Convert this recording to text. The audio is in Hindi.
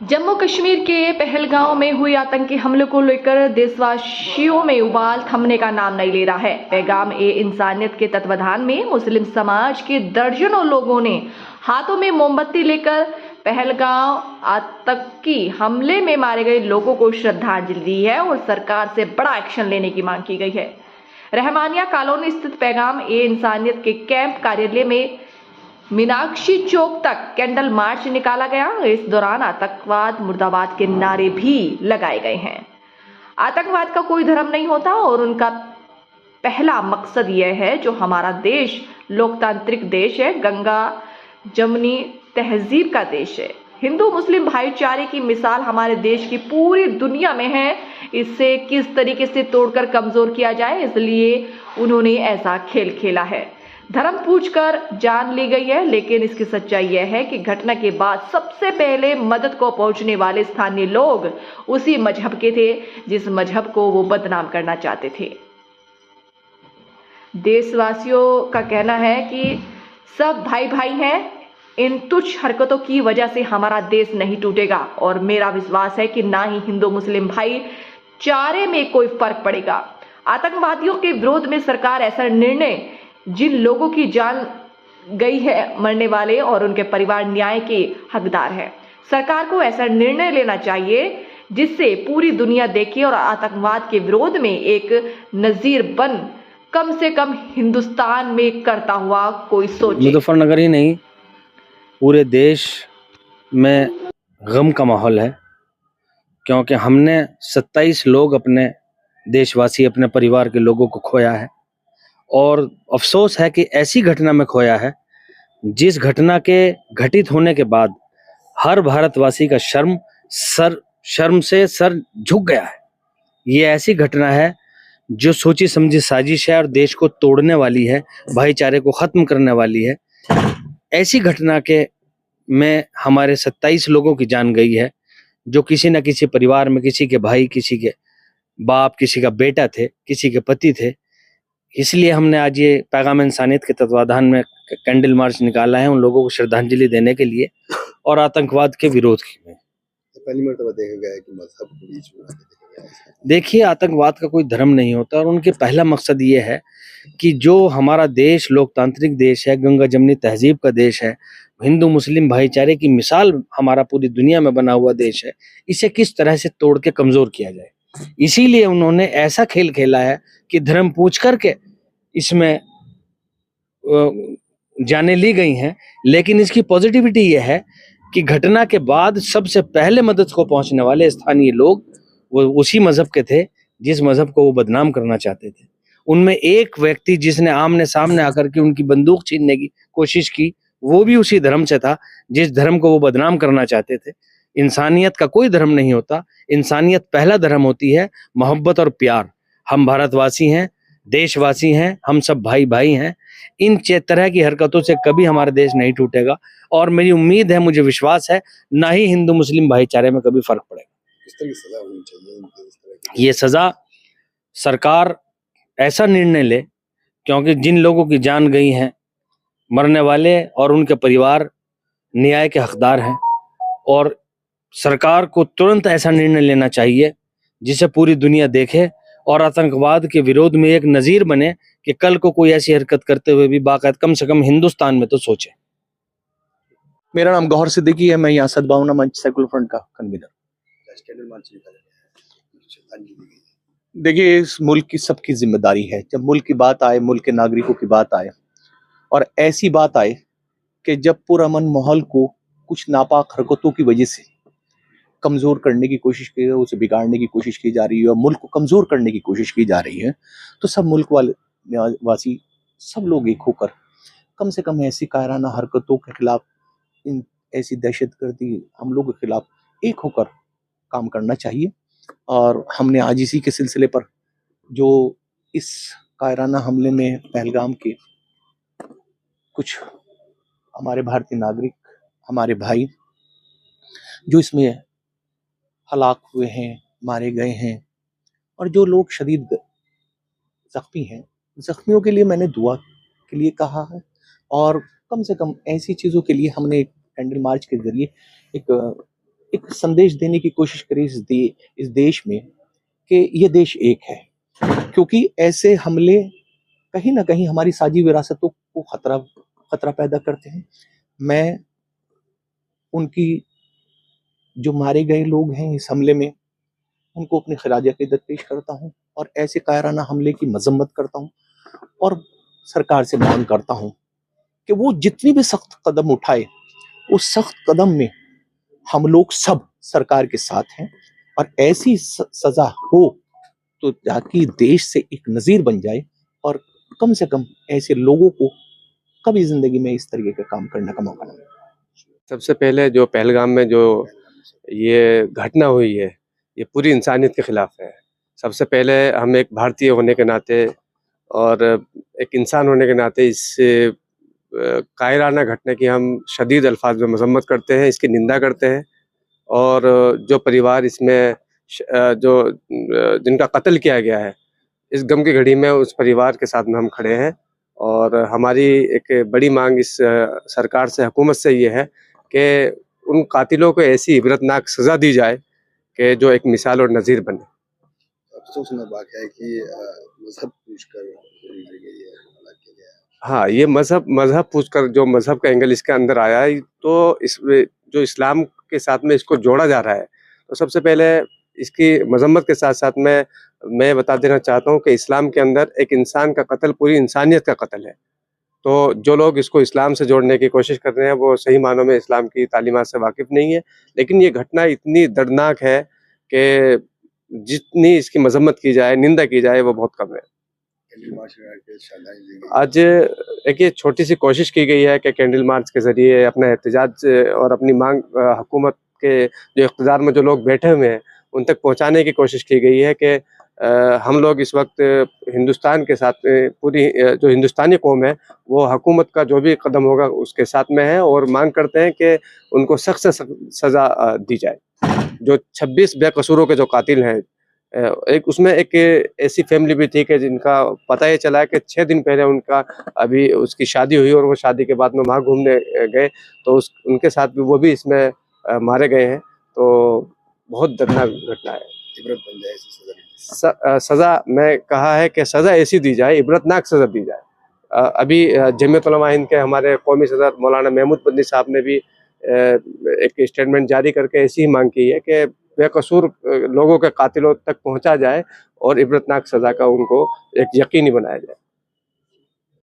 जम्मू कश्मीर के पहलगांव में हुए आतंकी हमले को लेकर देशवासियों में उबाल थमने का नाम नहीं ले रहा है। पैगाम ए इंसानियत के तत्वाधान में मुस्लिम समाज के दर्जनों लोगों ने हाथों में मोमबत्ती लेकर पहलगांव आतंकी हमले में मारे गए लोगों को श्रद्धांजलि दी है और सरकार से बड़ा एक्शन लेने की मांग की गई है। रहमानिया कॉलोनी स्थित पैगाम ए इंसानियत के कैंप कार्यालय में मीनाक्षी चौक तक कैंडल मार्च निकाला गया। इस दौरान आतंकवाद मुर्दाबाद के नारे भी लगाए गए हैं। आतंकवाद का कोई धर्म नहीं होता और उनका पहला मकसद यह है, जो हमारा देश लोकतांत्रिक देश है, गंगा जमनी तहजीब का देश है, हिंदू मुस्लिम भाईचारे की मिसाल हमारे देश की पूरी दुनिया में है। इससे किस तरीके से तोड़कर कमजोर किया जाए, इसलिए उन्होंने ऐसा खेल खेला है। धर्म पूछकर जान ली गई है, लेकिन इसकी सच्चाई यह है कि घटना के बाद सबसे पहले मदद को पहुंचने वाले स्थानीय लोग उसी मजहब के थे जिस मजहब को वो बदनाम करना चाहते थे। देशवासियों का कहना है कि सब भाई भाई हैं। इन तुच्छ हरकतों की वजह से हमारा देश नहीं टूटेगा और मेरा विश्वास है कि ना ही हिंदू मुस्लिम भाईचारे में कोई फर्क पड़ेगा। आतंकवादियों के विरोध में सरकार ऐसा निर्णय, जिन लोगों की जान गई है, मरने वाले और उनके परिवार न्याय के हकदार हैं, सरकार को ऐसा निर्णय लेना चाहिए जिससे पूरी दुनिया देखे और आतंकवाद के विरोध में एक नजीर बन कम से कम हिंदुस्तान में करता हुआ कोई सोचे। मुजफ्फरनगर ही नहीं, पूरे देश में गम का माहौल है, क्योंकि हमने 27 लोग अपने देशवासी, अपने परिवार के लोगों को खोया है। और अफसोस है कि ऐसी घटना में खोया है जिस घटना के घटित होने के बाद हर भारतवासी का शर्म से सर झुक गया है। ये ऐसी घटना है जो सोची समझी साजिश है और देश को तोड़ने वाली है, भाईचारे को खत्म करने वाली है। ऐसी घटना के में हमारे 27 लोगों की जान गई है, जो किसी न किसी परिवार में, किसी के भाई, किसी के बाप, किसी का बेटा थे, किसी के पति थे। इसलिए हमने आज ये पैगाम इंसानियत के तत्वाधान में कैंडल मार्च निकाला है, उन लोगों को श्रद्धांजलि देने के लिए और आतंकवाद के विरोध में। पहली मर्तबा देखा गया है कि मजहब को बीच में आके देखा गया है। देखिए, आतंकवाद का कोई धर्म नहीं होता और उनके पहला मकसद ये है कि जो हमारा देश लोकतांत्रिक देश है, गंगा जमनी तहजीब का देश है, हिंदू मुस्लिम भाईचारे की मिसाल हमारा पूरी दुनिया में बना हुआ देश है, इसे किस तरह से तोड़ के कमजोर किया जाए। इसीलिए उन्होंने ऐसा खेल खेला है कि धर्म पूछ करके इसमें जाने ली गई हैं। लेकिन इसकी पॉजिटिविटी यह है कि घटना के बाद सबसे पहले मदद को पहुंचने वाले स्थानीय लोग वो उसी मजहब के थे जिस मजहब को वो बदनाम करना चाहते थे। उनमें एक व्यक्ति जिसने आमने सामने आकर के उनकी बंदूक छीनने की कोशिश की, वो भी उसी धर्म से था जिस धर्म को वो बदनाम करना चाहते थे। इंसानियत का कोई धर्म नहीं होता, इंसानियत पहला धर्म होती है, मोहब्बत और प्यार। हम भारतवासी हैं, देशवासी हैं, हम सब भाई भाई हैं। इन तरह की हरकतों से कभी हमारा देश नहीं टूटेगा और मेरी उम्मीद है, मुझे विश्वास है, ना ही हिंदू मुस्लिम भाईचारे में कभी फर्क पड़ेगा। किस तरह की सजा होनी चाहिए इनको, इस तरह की? ये सजा सरकार ऐसा निर्णय ले, क्योंकि जिन लोगों की जान गई है, मरने वाले और उनके परिवार न्याय के हकदार हैं, और सरकार को तुरंत ऐसा निर्णय लेना चाहिए जिसे पूरी दुनिया देखे और आतंकवाद के विरोध में एक नजीर बने कि कल को कोई ऐसी हरकत करते हुए भी बाकायदा कम से कम हिंदुस्तान में तो सोचे। मेरा नाम गौहर सिद्दीकी है, मैं यहाँ सद्भावना मंच सेकुलर फ्रंट का कन्वीनर। कैंडल मार्च निकाला गया है, श्रद्धांजलि दी गई है। देखिए, इस मुल्क की सबकी जिम्मेदारी है, जब मुल्क की बात आए, मुल्क के नागरिकों की बात आए और ऐसी बात आए कि जब पुरअमन माहौल को कुछ नापाक हरकतों की वजह से कमजोर करने की कोशिश की है, उसे बिगाड़ने की कोशिश की जा रही है और मुल्क को कमजोर करने की कोशिश की जा रही है, तो सब मुल्क वासी, सब लोग एक होकर कम से कम ऐसी कायराना हरकतों के खिलाफ, इन ऐसी दहशतगर्दी हमलों के खिलाफ एक होकर काम करना चाहिए। और हमने आज इसी के सिलसिले पर जो इस कायराना हमले में पहलगाम के कुछ हमारे भारतीय नागरिक, हमारे भाई जो इसमें हलाक हुए हैं, मारे गए हैं, और जो लोग शदीद जख्मी हैं, जख्मियों के लिए मैंने दुआ के लिए कहा है। और कम से कम ऐसी चीज़ों के लिए हमने कैंडल मार्च के जरिए एक संदेश देने की कोशिश करें इस देश में कि ये देश एक है, क्योंकि ऐसे हमले कहीं ना कहीं हमारी साझी विरासतों को खतरा पैदा करते हैं। मैं उनकी जो मारे गए लोग हैं इस हमले में, उनको अपनी खराज अकीदत पेश करता हूँ और ऐसे कायराना हमले की मजम्मत करता हूँ और सरकार से मांग करता हूँ कि वो जितनी भी सख्त कदम उठाए, उस सख्त कदम में हम लोग सब सरकार के साथ हैं और ऐसी सजा हो तो ताकि देश से एक नजीर बन जाए और कम से कम ऐसे लोगों को कभी जिंदगी में इस तरीके का काम करने का मौका न मिले। सबसे पहले जो पहलगाम में जो ये घटना हुई है, ये पूरी इंसानियत के खिलाफ है। सबसे पहले हम एक भारतीय होने के नाते और एक इंसान होने के नाते इस कायराना घटना की हम शदीद अल्फाज में मजम्मत करते हैं, इसकी निंदा करते हैं और जो परिवार इसमें जिनका कत्ल किया गया है, इस गम की घड़ी में उस परिवार के साथ में हम खड़े हैं और हमारी एक बड़ी मांग इस सरकार से, हुकूमत से ये है कि उन कातिलों को ऐसी इबरतनाक सज़ा दी जाए कि जो एक मिसाल और नज़ीर बने। अफसोसनाक वाक़या है कि मजहब पूछकर मारी गई है, हमला किया गया है। हाँ, ये मजहब पूछकर जो मजहब का एंगल इसके अंदर आया है, तो इसमें जो इस्लाम के साथ में इसको जोड़ा जा रहा है, तो सबसे पहले इसकी मजम्मत के साथ साथ में मैं बता देना चाहता हूँ कि इस्लाम के अंदर एक इंसान का कत्ल पूरी इंसानियत का कत्ल है। तो जो लोग इसको इस्लाम से जोड़ने की कोशिश कर रहे हैं, वो सही मानों में इस्लाम की तालीमात से वाकिफ़ नहीं है। लेकिन ये घटना इतनी दर्दनाक है कि जितनी इसकी मजम्मत की जाए, निंदा की जाए, वो बहुत कम है। कैंडल मार्च के श्रद्धांजलि दी गई। आज एक ये छोटी सी कोशिश की गई है कि कैंडल मार्च के ज़रिए अपना एहतजाज और अपनी मांग हुकूमत के जो इक़्तिदार में जो लोग बैठे हुए हैं, उन तक पहुँचाने की कोशिश की गई है कि हम लोग इस वक्त हिंदुस्तान के साथ पूरी जो हिंदुस्तानी कौम है, वो हुकूमत का जो भी कदम होगा उसके साथ में है और मांग करते हैं कि उनको सख्त से सख्त सज़ा दी जाए। जो 26 बेकसूरों के जो कातिल हैं, एक उसमें एक ऐसी फैमिली भी थी कि जिनका पता ये चला कि 6 दिन पहले अभी उसकी शादी हुई और वो शादी के बाद में वहाँ घूमने गए, तो उनके साथ भी वो भी इसमें मारे गए हैं। तो बहुत दर्दनाक घटना है। इबरत बन जाए, ऐसी सज़ा दी सज़ा मैं कहा है कि सज़ा ऐसी दी जाए, इबरतनाक सज़ा दी जाए। अभी जमीयत उलमा हिंद के हमारे कौमी सदर मौलाना महमूद बंदी साहब ने भी एक स्टेटमेंट जारी करके ऐसी ही मांग की है कि बेकसूर लोगों के कातिलों तक पहुंचा जाए और इबरतनाक सज़ा का उनको एक यकीनी बनाया जाए।